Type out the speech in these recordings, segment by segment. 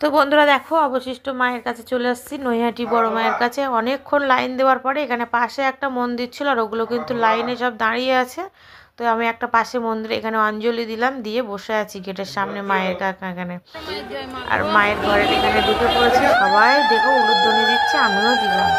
তো বন্ধুরা দেখো অবশিষ্ট মায়ের কাছে চলে আসছি, নৈহাটি বড় মায়ের কাছে। অনেকক্ষণ লাইন দেওয়ার পরে এখানে পাশে একটা মন্দির ছিল আর ওগুলো কিন্তু লাইনে সব দাঁড়িয়ে আছে। তো আমি একটা পাশে মন্দিরে এখানে অঞ্জলি দিলাম, দিয়ে বসে আছি গেটের সামনে মায়ের এখানে। আর মায়ের ঘরের এখানে ঢুকে পড়েছি, সবাই দেখো উলুধ্বনি দিচ্ছে, আমিও দিলাম।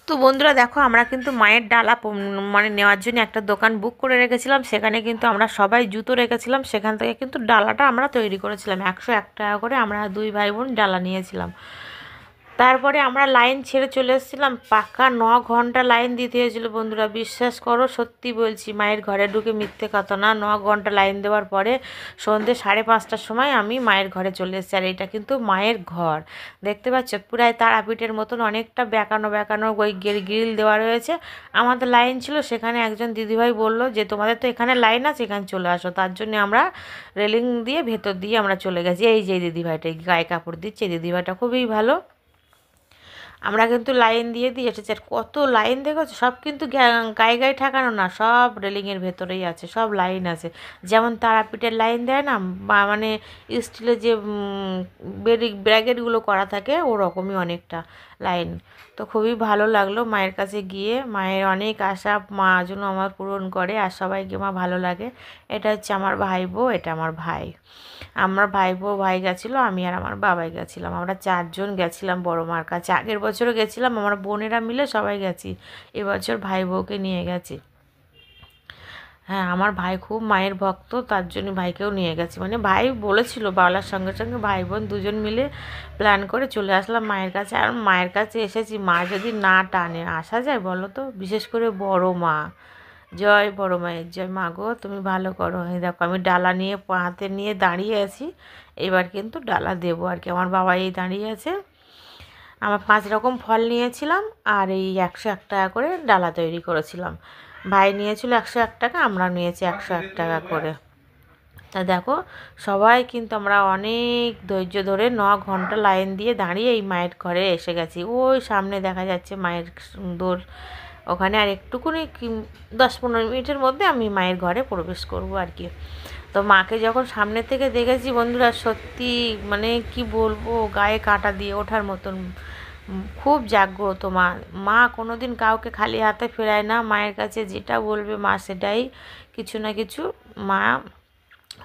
তো বন্ধুরা দেখো আমরা কিন্তু মায়ের ডালা মানে নেওয়ার জন্য একটা দোকান বুক করে রেখেছিলাম, সেখানে কিন্তু আমরা সবাই জুতো রেখেছিলাম। সেখান থেকে কিন্তু ডালাটা আমরা তৈরি করেছিলাম, 101 টাকা করে আমরা 2 ভাই বোন ডালা নিয়েছিলাম। তারপরে আমরা লাইন ছেড়ে চলে এসেছিলাম, পাক্কা 9 ঘন্টা লাইন দিতে হয়েছিল বন্ধুরা। বিশ্বাস করো, সত্যি বলছি, মায়ের ঘরে ঢুকে মিথ্যে কথা না। 9 ঘন্টা লাইন দেওয়ার পরে সন্ধ্যে 5:30টার সময় আমি মায়ের ঘরে চলে এসেছি। আর এটা কিন্তু মায়ের ঘর, দেখতে পাচ্ছ, পুরাই তারাপীঠের মতন অনেকটা বেঁকানো বেঁকানো ওই গ্রিল দেওয়া রয়েছে। আমাদের লাইন ছিল, সেখানে একজন দিদিভাই বলল যে তোমাদের তো এখানে লাইন আছে, এখানে চলে আসো। তার জন্য আমরা রেলিং দিয়ে ভেতর দিয়ে আমরা চলে গেছি। এই যে দিদিভাইটা গায়ে কাপড় দিচ্ছে, এই দিদিভাইটা খুবই ভালো। আমরা কিন্তু লাইন দিয়ে দিয়ে এসেছি। আর কত লাইন দেখেছো, সব কিন্তু গায়ে গায়ে ঠেকানো না, সব রেলিংয়ের ভেতরেই আছে, সব লাইন আছে। যেমন তারাপীঠের লাইন দেয় না, বা মানে স্টিলের যে ব্র্যাকেটগুলো করা থাকে, ওরকমই অনেকটা লাইন। তো খুবই ভালো লাগলো মায়ের কাছে গিয়ে। মায়ের অনেক আশা মা যেন আমার পূরণ করে, আর সবাইকে মা ভালো লাগে। এটা হচ্ছে আমার ভাই বউ, এটা আমার ভাই। আমার ভাই ভাই গেছিলো, আমি আর আমার বাবাই গেছিলাম। আমরা 4 জন গেছিলাম বড় মার কাছে। আগের বছরও গেছিলাম, আমার বোনেরা মিলে সবাই গেছি। এবছর ভাই বউকে নিয়ে গেছি। হ্যাঁ, আমার ভাই খুব মায়ের ভক্ত, তার জন্য ভাইকেও নিয়ে গেছি। মানে ভাই বলেছিল, বলার সঙ্গে সঙ্গে ভাই বোন দুজন মিলে প্ল্যান করে চলে আসলাম মায়ের কাছে। আর মায়ের কাছে এসেছি, মা যদি না টানে আসা যায় বলো তো? বিশেষ করে বড় মা, জয় বড় মায়ের জয়। মা গো, তুমি ভালো করো। এই দেখো আমি ডালা নিয়ে হাতে নিয়ে দাঁড়িয়ে আছি, এবার কিন্তু ডালা দেবো আর কি। আমার বাবা এই দাঁড়িয়ে আছে। আমার 5 রকম ফল নিয়েছিলাম, আর এই 101 টাকা করে ডালা তৈরি করেছিলাম। ভাই নিয়েছিল 101 টাকা, আমরা নিয়েছি 101 টাকা করে। তা দেখো, সবাই কিন্তু আমরা অনেক ধৈর্য ধরে 9 ঘন্টা লাইন দিয়ে দাঁড়িয়ে এই মায়ের ঘরে এসে গেছি। ওই সামনে দেখা যাচ্ছে মায়ের সুন্দর, ওখানে আর একটুকুনি 10-15 মিনিটের মধ্যে আমি মায়ের ঘরে প্রবেশ করব আর কি। তো মাকে যখন সামনে থেকে দেখেছি বন্ধুরা, সত্যি মানে কি বলবো, গায়ে কাঁটা দিয়ে ওঠার মতন। খুব জাগ্রত মা। মা কোনো দিন কাউকে খালি হাতে ফেরায় না। মায়ের কাছে যেটা বলবে মা সেটাই কিছু না কিছু মা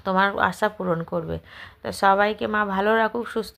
তোমার আশা পূরণ করবে। তো সবাইকে মা ভালো রাখুক, সুস্থ